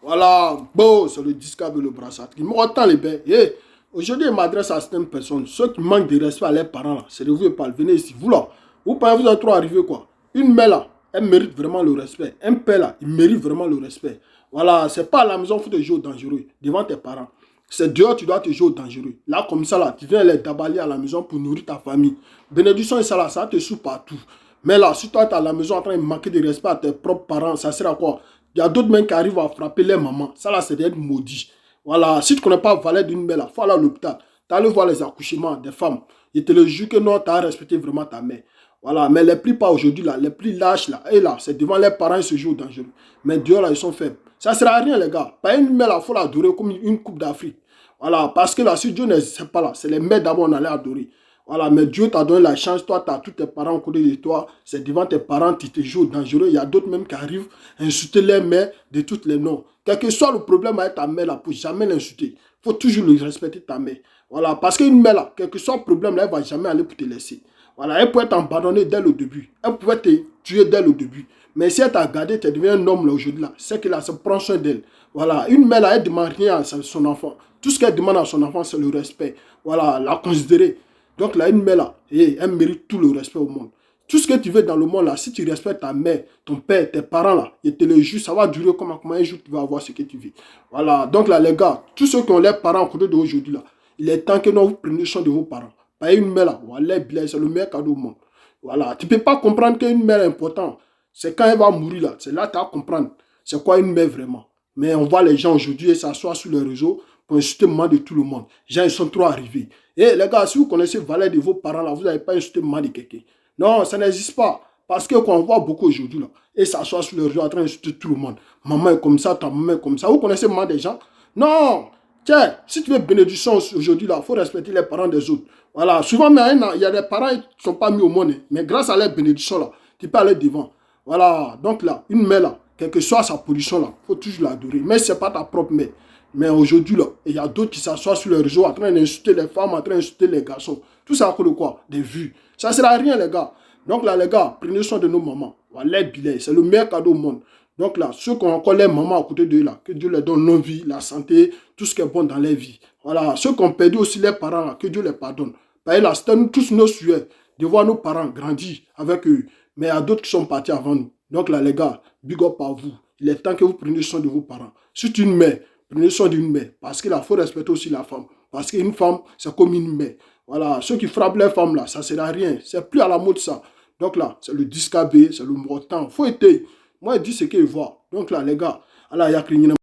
Voilà, bon, c'est le discable et le brassard. Il m'entend les bains. Aujourd'hui, je m'adresse à certaines personnes. Ceux qui manquent de respect à leurs parents, là, c'est de vous et pas. Venez ici. Vous là, vous pensez vous êtes trop arrivé quoi. Une mère là, elle mérite vraiment le respect. Un père là, il mérite vraiment le respect. Voilà, c'est pas à la maison qu'il faut te jouer au dangereux devant tes parents. C'est dehors tu dois te jouer au dangereux. Là, comme ça, là, tu viens les taballer à la maison pour nourrir ta famille. Bénédiction et ça là, ça te soupe partout. Mais là, si toi, tu es à la maison en train de manquer de respect à tes propres parents, ça sert à quoi? Il y a d'autres mecs qui arrivent à frapper les mamans. Ça là, c'est d'être maudit. Voilà, si tu ne connais pas la valeur d'une mère, il faut aller à l'hôpital. Tu allé voir les accouchements des femmes. Je te le jure que non, tu as respecté vraiment ta mère. Voilà, mais les plus pas aujourd'hui, là, les plus lâches, là, et là, c'est devant les parents, ils se jouent dangereux. Mais dehors, là, ils sont faibles. Ça ne sert à rien, les gars. Pas une mère, il faut l'adorer comme une coupe d'Afrique. Voilà, parce que là, si Dieu ne sait pas là, c'est les mères d'abord, on allait adorer. Voilà, mais Dieu t'a donné la chance, toi, tu as tous tes parents à côté de toi, c'est devant tes parents, tu te joues dangereux. Il y a d'autres même qui arrivent à insulter les mères de toutes les noms. Quel que soit le problème avec ta mère, là, pour jamais l'insulter. Il faut toujours respecter ta mère. Voilà, parce qu'une mère, là, quel que soit le problème, là, elle ne va jamais aller pour te laisser. Voilà, elle peut t'abandonner dès le début. Elle pouvait te tuer dès le début. Mais si elle t'a gardé, tu deviens un homme là aujourd'hui, là, c'est que là, ça prend soin d'elle. Voilà, une mère, là, elle ne demande rien à son enfant. Tout ce qu'elle demande à son enfant, c'est le respect. Voilà, la considérer. Donc là, une mère là, elle mérite tout le respect au monde. Tout ce que tu veux dans le monde là, si tu respectes ta mère, ton père, tes parents là, et te le jure, ça va durer comme un jour tu vas avoir ce que tu veux. Voilà, donc là les gars, tous ceux qui ont leurs parents au côté d'aujourd'hui là, il est temps que nous vous preniez soin de vos parents. Pas une mère là, voilà, c'est le meilleur cadeau au monde. Voilà, tu ne peux pas comprendre qu'une mère est importante. C'est quand elle va mourir là, c'est là que tu vas comprendre c'est quoi une mère vraiment. Mais on voit les gens aujourd'hui s'asseoir sur les réseaux pour insulter le mal de tout le monde. Les gens, ils sont trop arrivés. Et les gars, si vous connaissez la valeur de vos parents, là, vous n'avez pas insulté le mal de quelqu'un. Non, ça n'existe pas. Parce que quand on voit beaucoup aujourd'hui, là, et s'asseoir sur les réseaux en train d'insulter tout le monde. Maman est comme ça, ta maman est comme ça. Vous connaissez le mal des gens? Non. Tiens, si tu veux bénédiction aujourd'hui, il faut respecter les parents des autres. Voilà. Souvent, il y a des parents qui ne sont pas mis au monde. Mais grâce à leur bénédiction, là, tu peux aller devant. Voilà. Donc là, une mère, là, quelle que soit sa position, là, il faut toujours l'adorer. Mais ce n'est pas ta propre mère. Mais aujourd'hui, là, il y a d'autres qui s'assoient sur les réseaux en train d'insulter les femmes, en train d'insulter les garçons. Tout ça à cause de quoi? Des vues. Ça ne sert à rien, les gars. Donc là, les gars, prenez soin de nos mamans. Voilà, c'est le meilleur cadeau au monde. Donc là, ceux qui ont encore les mamans à côté d'eux, là, que Dieu leur donne l'envie, la santé, tout ce qui est bon dans leur vie. Voilà, ceux qui ont perdu aussi les parents, là, que Dieu les pardonne. Parce que là, c'était tous nos souhaits de voir nos parents grandir avec eux. Mais il y a d'autres qui sont partis avant nous. Donc là, les gars, big up à vous. Il est temps que vous preniez soin de vos parents. Si tu es une mère, prenez soin d'une mère. Parce qu'il faut respecter aussi la femme. Parce qu'une femme, c'est comme une mère. Voilà, ceux qui frappent les femmes là, ça ne sert à rien. C'est plus à la mode ça. Donc là, c'est le discabé, c'est le montant. Il faut être. Moi, je dis ce qu'il voit. Donc là, les gars, Allah, il y a